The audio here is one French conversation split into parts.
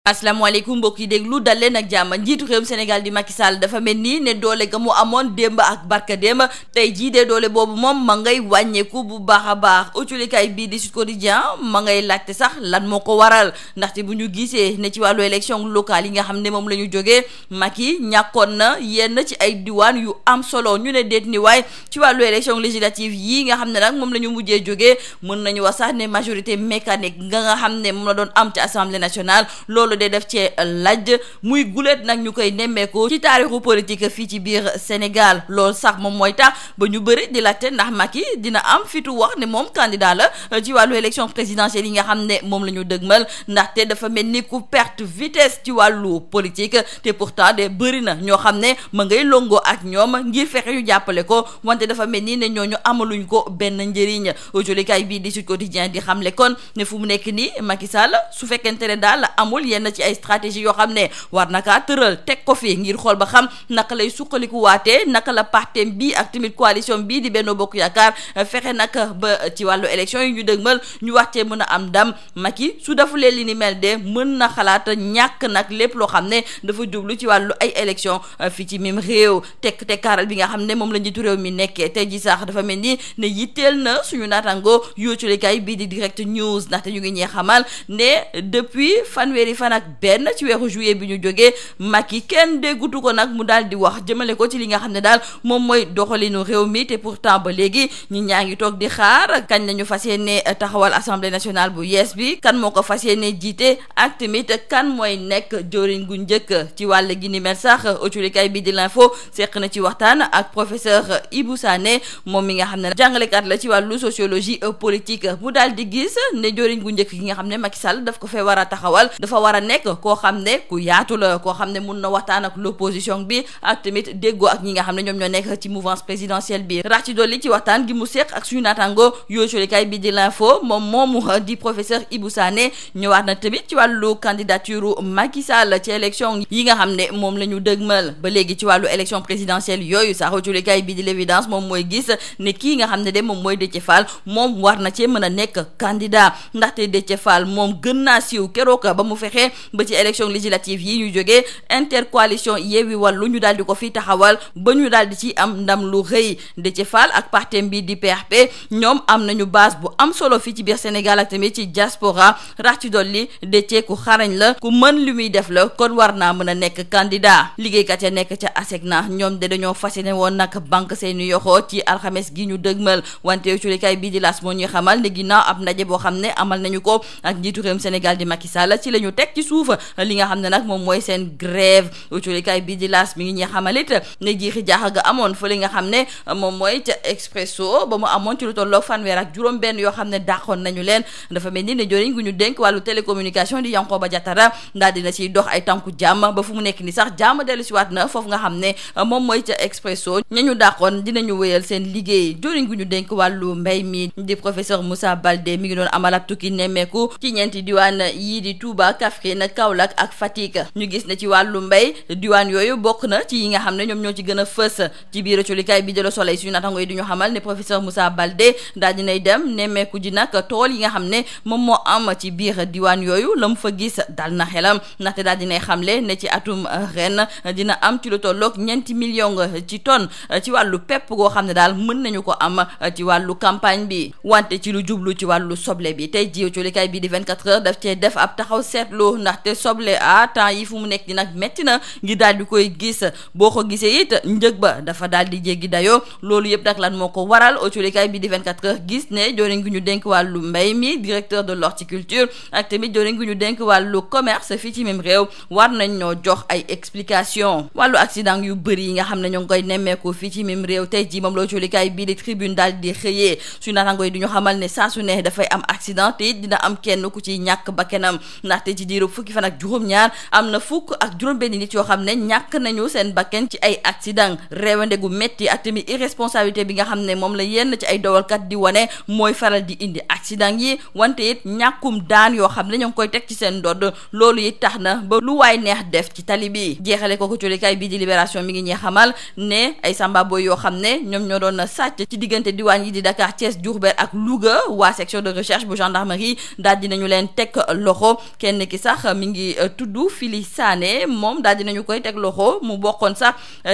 asalaamaaleykum mbokk yi déglu dal leen ak jàmm njiitu réewum Sénégal di Macky Sall dafa mel ni ne doole ga mu amoon démb ak barka démb tey jii de doole boobu moom ma ngay wàññeeku bu baax a baax autolikaay bii di Sud Quotidien ma ngay laajte sax lan moo ko waral ndaxte bu ñu gisee ne ci wàllu élection locale yi nga xam ne moom la ñu jógee Macky ñàkkoon na yenn ci ay diwaan yu am solo ñu ne déet ni waay ci wàllu élection législative yi nga xam ne nag moom la ñu mujjee jógee mën nañu wax sax ne majorité mécanique nga xam ne moom la doon am ci assemblée nationale loolu de def cee laaj muy guléet nag ñu koy nemmeeku ci taarixu politique fii ci biir Sénégal loolu sax moom mooy tax ba ñu bëri di laajte ndax Macky dina am fitu wax ne moom candidat la ci wàllu élection présidentielle yi nga xam ne moom la ñu dëgmal ndaxte dafa mel ni ku perte vitesse ci wàllu politique te pourtant de bëri na ñoo xam ne ma ngay longoo ak ñoom ngir fexe ñu jàppale ko wante dafa mel ni ne ñooñu amaluñ ko benn njëriñ jolikaay bii di Sud Quotidien di xamle kon ne fu mu nekk nii Macky Sall su fekkente ne daal amul yenn ci ay stratégie yoo xam ne war na kaa tëral teg ko fi ngir xool ba xam naka lay suqaliku waatee naka la partem bi ak tamit coalition bii di Benno Bokk Yaakaar fexe nag ba ci wàllu élection yi ñu dëgmal ñu waxtee mën a am ndam Macky su defulee li ni mel de mën na xalaat ñàkk nag lépp loo xam ne dafa jublu ci wàllu ay élection fii ci mim réew tekkaaral bi nga xam ne moom la njiitu réew mi nekkee tey ji sax dafa mel ni ne yitteel na suñu naataango yooculikaay bii di Direct News ndaxte ñu ngi ñee xamal ne depuis fanweeri fan ak benn ci weeru juillet bi ñu jógee Macky kenn déggutu ko nag mu daal di wax jëmale ko ci li nga xam ne daal moom mooy doxalinu réew mi te pourtant ba léegi ñi ñaa ngi toog di xaar kañ la ñu fas yéene taxawal assemblée nationale bu yees bi kan moo ko fas yéene jiite ak tamit kan mooy nekk jëwriñ gu njëkk ci wàll gi ni mel sax autolikaay bi di l'info seq na ci waxtaan ak professeur Ibou Sané moom mi nga xam ne jàngalekat la ci wàllu sociologie politique mu daal di gis ne jëwriñ gu njëkk gi nga xam ne Macky Sall daf ko fee war a taxawal dafa war a nekk koo xam ne ku yaatu la koo xam ne mun na waxtaan ak l'opposition bi ak tamit déggoo ak ñi nga xam ne ñoom ñoo nekk ci mouvance présidentielle bi rax ci dolli ci waxtaan gi mu seq ak suñu naataango yooculikaay bi di l'info moom moomu di professeur Ibou Sané ñëwaat na tamit ci wàllu candidature Macky Sall ci élection yi nga xam ne moom la ñu dëgmal ba léegi ci wàllu élection présidentielle yooyu sax yooculikaay bi di l'évidence moom mooy gis ne kii nga xam ne de moom mooy Déthié Fall moom war na cee mën a nekk candidat ndaxte Déthié Fall moom gën naa siiw keroog ba mu fexe ba ci élection législative yi ñu jógee intercoalition Yewwi Wallu ñu daal di ko fi taxawal ba ñu daal di ci am ndam lu rëy Déthié Fall ak partem bi di PRP ñoom am nañu base bu am solo fii ci biir Sénégal ak tamit ci diaspora rax ci dolli Déthié ku xarañ la ku mën li muy def la kon war naa mën a nekk candidat liggéeykat ya nekk ca ASECNA ñoom de dañoo fas yéene woon nag banque seeni yoxoo ci alxames gi ñu dëgmal wante culikaay bii di L'As moo ñuy xamal ne ginnaaw ab ndaje boo xam ne amal nañu ko ak njiitu réewum Sénégal di Macky Sall ci la ñu teg ci suuf li nga xam ne nag moom mooy seen grève autolikaay bii di L'As mi ngi ñuy xamalit ne jiixi jaaxa ga amoon fa li nga xam ne moom mooy ca Expresso ba mu amoon ci lu tolloog fanweer ak juróom benn yoo xam ne dàqoon nañu leen dafa mel ni ne joriñ gu ñu dénk wàllu télécommunication di Yankhoba Diattara daal dina ciy dox ay tànku jàmm ba fu mu nekk ni sax jàmm dellu si waat na foofu nga xam ne moom mooy ca Expresso ñañu dàqoon dinañu wéyal seen liggéey joriñ gu ñu dénk wàllu mbay mi di professeur Moussa Baldé mi ngi doon amal ab tukki nemmeeku ci ñeenti diwaan yii di Touba Kaffrine Kaolack ak Fatick ñu gis ne ci wàllu mbay diwaan yooyu bokk na ci yi nga xam ne ñoom ñoo ci gën a fës ci biir colikaay bi de Le Soleil suñu natango yi di ñu xamal ne professeur Moussa Baldé daal dinay dem nemmeeku ji nag tool yi nga xam ne moom moo am ci biir diwaan yooyu la mu fa gis dal na xelam ndaxte daal dinay xamle ne ci atum ren dina am ci lu tolloog 4 millions ci tonnes ci wàllu pepp goo xam ne daal mën nañu ko am ci wàllu campagne bi wante ci lu jublu ci wàllu soble bi tey ji colikaay bi di 24 heures daf cee def ab taxaw seetlu ndaxte soble temps yi fu mu nekk di nag metti na ngir daal di koy gis boo ko gisee it njëg ba dafa daal di jéggi dayoo loolu yëpp nag lan moo ko waral autolikaay bi di 24 heures gis ne joriñ gu ñu dénk wàllu mbay mi directeur de l'horticulture ak tamit joriñ gu ñu dénk wàllu commerce fii ci même réew war nañ ñoo jox ay explication wàllu accident yu bëri yi nga xam ne ñoo ngi koy nemmeeku fii ci même réew tey ji moom la autolikaay bii di tribune daal di xëyee suñu naataango yi du ñu xamal ne saa su ne dafay am accident te it dina am kenn ku ci ñàkk bakkanam ndaxte ci diiru fukki fan ak juróom-ñaar am na fukk ak juróom-benn nit yoo xam ne ñàkk nañu seen bakkan ci ay accident réewande gu métti ak tamit irresponsabilité bi nga xam ne moom la yenn ci ay dawalkat di wane mooy faral di indi accident yi wante it ñàkkum daan yoo xam ne ñoo ngi koy teg ci seen ndodd loolu it tax na ba lu waay neex def ci tali bi jeexale ko colikaay bii di Libération mi ngi ñuy xamal ne ay sambabo yoo xam ne ñoom ñoo doon sàcc ci diggante diwaan yi di Dakar Thiès Diourbel ak Louga waa section de recherche bu gendarmerie daal dinañu leen teg loxo kenn ki sax sax mi ngi tudd Fili Sané moom daal dinañu koy teg loxo mu bokkoon sax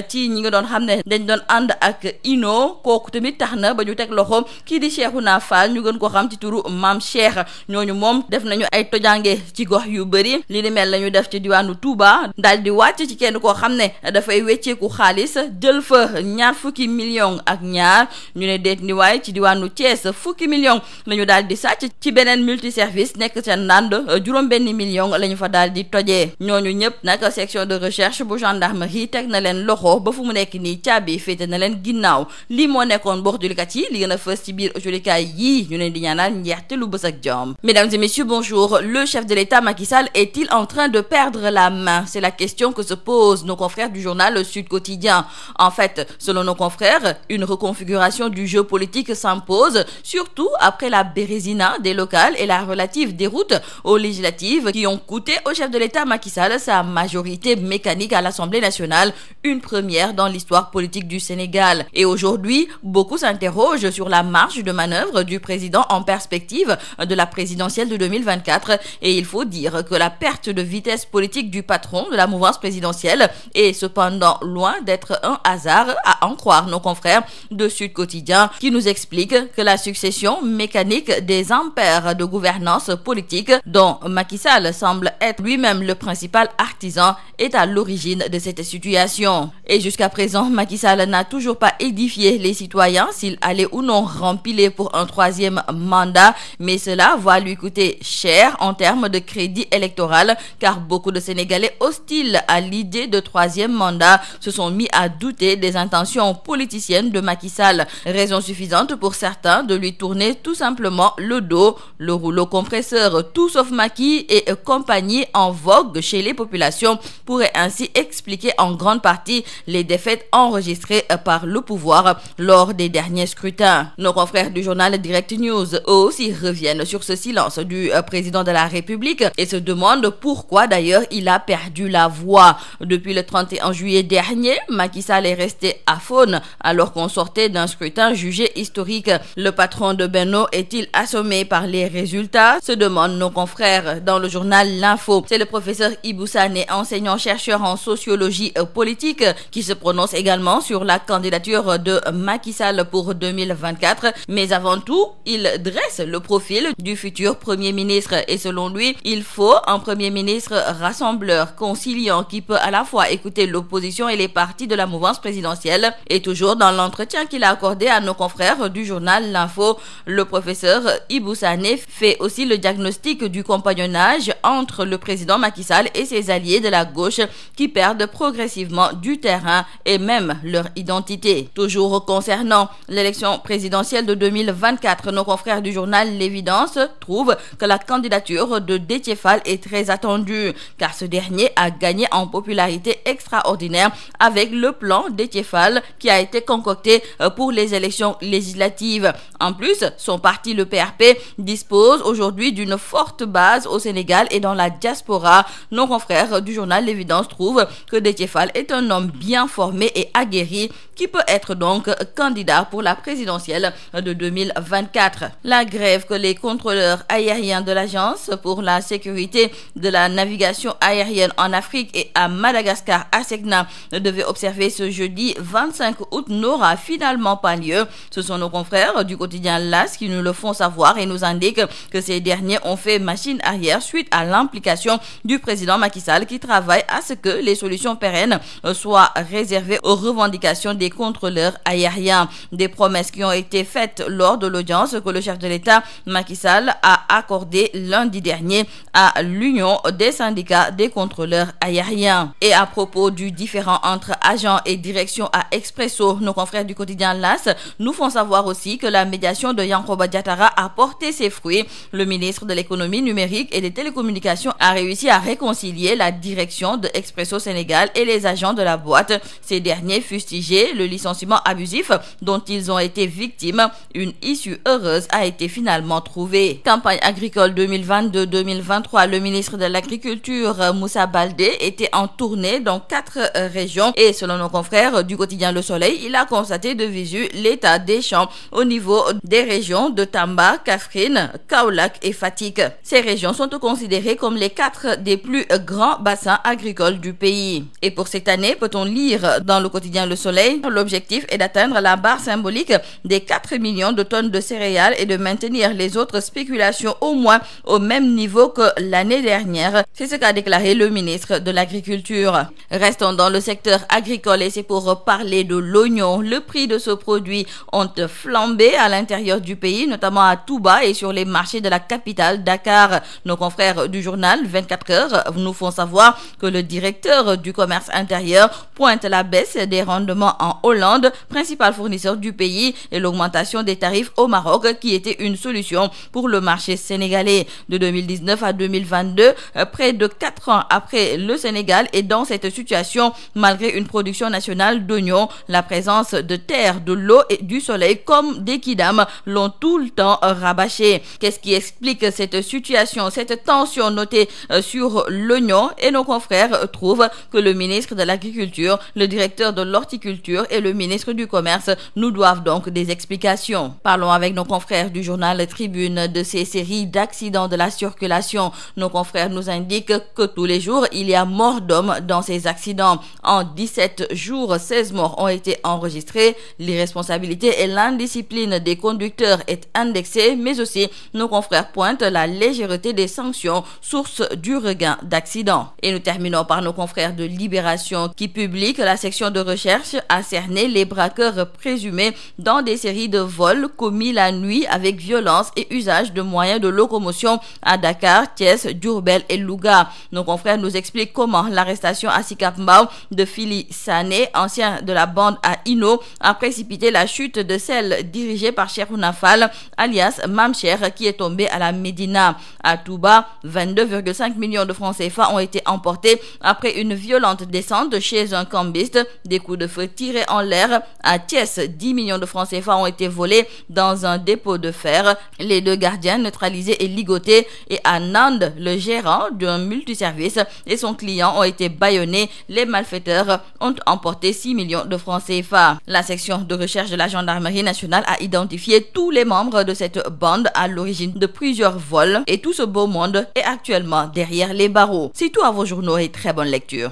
ci ñi nga doon xam ne dañ doon ànd ak Ino kooku tamit tax na ba ñu teg loxo kii di Cheikhouna Fall ñu gën ko xam ci turu Maam Cheikh ñooñu moom def nañu ay tojange ci gox yu bëri li ni mel la ñu def ci diwaanu Touba daal di wàcc ci kenn koo xam ne dafay wecceeku xaalis jël fa 20 millions ak ñaar ñu ne déet ni waaye ci diwaanu Thiès 10 millions la ñu daal di sàcc ci beneen multiservice nekk ca Ndande juróom-benn million la ñu fa daal di tojee ñooñu ñëpp nag section de recherche bu gendarmerie teg na leen loxo ba fu mu nekk nii caabi féete na leen ginnaaw lii moo nekkoon bokk julikat yi li gën a fës ci biir julikaay yii ñu leen di ñaanal njeexte lu bës ak jom. Mesdames et messieurs, bonjour. Le chef de l'État Macky Sall est-il en train de perdre la main? C'est la question que se posent nos confrères du journal Sud Quotidien. En fait, selon nos confrères, une reconfiguration du jeu politique s'impose, surtout après la bérésina des locales et la relative déroute aux législatives qui ont coûté au chef de l'État Macky Sall sa majorité mécanique à l'Assemblée nationale, une première dans l'histoire politique du Sénégal. Et aujourd'hui, beaucoup s'interrogent sur la marge de manœuvre du président en perspective de la présidentielle de 2024 et il faut dire que la perte de vitesse politique du patron de la mouvance présidentielle est cependant loin d'être un hasard, à en croire nos confrères de Sud Quotidien qui nous expliquent que la succession mécanique des ampères de gouvernance politique dont Macky Sall semble être lui-même le principal artisan est à l'origine de cette situation. Et jusqu'à présent, Macky Sall n'a toujours pas édifié les citoyens s'il allait ou non rempiler pour un troisième mandat, mais cela va lui coûter cher en termes de crédit électoral car beaucoup de Sénégalais hostiles à l'idée de troisième mandat se sont mis à douter des intentions politiciennes de Macky Sall. Raison suffisante pour certains de lui tourner tout simplement le dos. Le rouleau compresseur tout sauf Macky et compagnie en vogue chez les populations pourrait ainsi expliquer en grande partie les défaites enregistrées par le pouvoir lors des derniers scrutins. Nos confrères du journal Direct News eux aussi reviennent sur ce silence du président de la République et se demandent pourquoi d'ailleurs il a perdu la voix. Depuis le 31 juillet dernier, Macky Sall est resté aphone alors qu'on sortait d'un scrutin jugé historique. Le patron de Benno est-il assommé par les résultats? Se demandent nos confrères dans le journal L'Info. C'est le professeur Ibou Sané, enseignant-chercheur en sociologie politique, qui se prononce également sur la candidature de Macky Sall pour 2024. Mais avant tout, il dresse le profil du futur Premier ministre et selon lui, il faut un Premier ministre rassembleur, conciliant, qui peut à la fois écouter l'opposition et les partis de la mouvance présidentielle. Et toujours dans l'entretien qu'il a accordé à nos confrères du journal L'Info, le professeur Ibou Sané fait aussi le diagnostic du compagnonnage entre le président Macky Sall et ses alliés de la gauche qui perdent progressivement du terrain et même leur identité. Toujours concernant l'élection présidentielle de 2024, nos confrères du journal L'Évidence trouvent que la candidature de Déthié Fall est très attendue car ce dernier a gagné en popularité extraordinaire avec le plan Déthié Fall qui a été concocté pour les élections législatives. En plus, son parti, le PRP, dispose aujourd'hui d'une forte base au Sénégal et dans la diaspora. Nos confrères du journal L'Évidence trouvent que Déthié Fall est un homme bien formé et aguerri qui peut être donc candidat pour la présidentielle de 2024. La grève que les contrôleurs aériens de l'Agence pour la sécurité de la navigation aérienne en Afrique et à Madagascar, ASECNA, devait observer ce jeudi 25 août n'aura finalement pas lieu. Ce sont nos confrères du quotidien LAS qui nous le font savoir et nous indiquent que ces derniers ont fait machine arrière suite à l'implication du président Macky Sall qui travaille à ce que les solutions pérennes soient réservées aux revendications des contrôleurs aériens. Des promesses qui ont été faites lors de l'audience que le chef de l'État Macky Sall a accordée lundi dernier à l'Union des syndicats des contrôleurs aériens. Et à propos du différend entre agents et direction à Expresso, nos confrères du quotidien LAS nous font savoir aussi que la médiation de Yankhoba Diattara a porté ses fruits. Le ministre de l'économie numérique et des télécommunications a réussi à réconcilier la direction de Expresso Sénégal et les agents de la boîte. Ces derniers fustigeaient le licenciement abusif dont ils ont été victimes. Une issue heureuse a été finalement trouvée. Campagne agricole 2022-2023, le ministre de l'Agriculture Moussa Baldé était en tournée dans 4 régions et selon nos confrères du quotidien Le Soleil, il a constaté de visu l'état des champs au niveau des régions de Tamba, Kaffrine, Kaolack et Fatick. Ces régions sont considérées considérés comme les 4 des plus grands bassins agricoles du pays. Et pour cette année, peut-on lire dans le quotidien Le Soleil, l'objectif est d'atteindre la barre symbolique des 4 millions de tonnes de céréales et de maintenir les autres spéculations au moins au même niveau que l'année dernière. C'est ce qu'a déclaré le ministre de l'Agriculture. Restons dans le secteur agricole et c'est pour parler de l'oignon. Le prix de ce produit ont flambé à l'intérieur du pays, notamment à Touba et sur les marchés de la capitale Dakar. Nos confrères du journal 24 heures nous font savoir que le directeur du commerce intérieur pointe la baisse des rendements en Hollande, principal fournisseur du pays, et l'augmentation des tarifs au Maroc qui était une solution pour le marché sénégalais. De 2019 à 2022, près de 4 ans après, le Sénégal est dans cette situation malgré une production nationale d'oignons. La présence de terre, de l'eau et du soleil comme des kidams l'ont tout le temps rabâché. Qu'est-ce qui explique cette situation, cette tension notée sur l'oignon? Et nos confrères trouvent que le ministre de l'Agriculture, le directeur de l'Horticulture et le ministre du Commerce nous doivent donc des explications. Parlons avec nos confrères du journal Tribune de ces séries d'accidents de la circulation. Nos confrères nous indiquent que tous les jours, il y a mort d'hommes dans ces accidents. En 17 jours, 16 morts ont été enregistrés. L'irresponsabilité et l'indiscipline des conducteurs est indexée, mais aussi nos confrères pointent la légèreté des sanctions, source du regain d'accidents. Et nous terminons par nos confrères de Libération qui publient que la section de recherche a cerné les braqueurs présumés dans des séries de vols commis la nuit avec violence et usage de moyens de locomotion à Dakar, Thiès, Diourbel et Louga. Nos confrères nous expliquent comment l'arrestation à Sicap Mbao de Fili Sané, ancien de la bande à Ino, a précipité la chute de celle dirigée par Cheikhouna Fall, alias Mamcher, qui est tombé à la Médina. À Touba, 22,5 millions de francs CFA ont été emportés après une violente descente chez un cambiste. Des coups de feu tirés en l'air. À Thiès, 10 millions de francs CFA ont été volés dans un dépôt de fer. Les 2 gardiens neutralisés et ligotés. Et à Nantes, le gérant d'un multiservice et son client ont été bâillonnés. Les malfaiteurs ont emporté 6 millions de francs CFA. La section de recherche de la gendarmerie nationale a identifié tous les membres de cette bande à l'origine de plusieurs vols et tout ce beau monde est actuellement derrière les barreaux. C'est tout à vos journaux et très bonne lecture.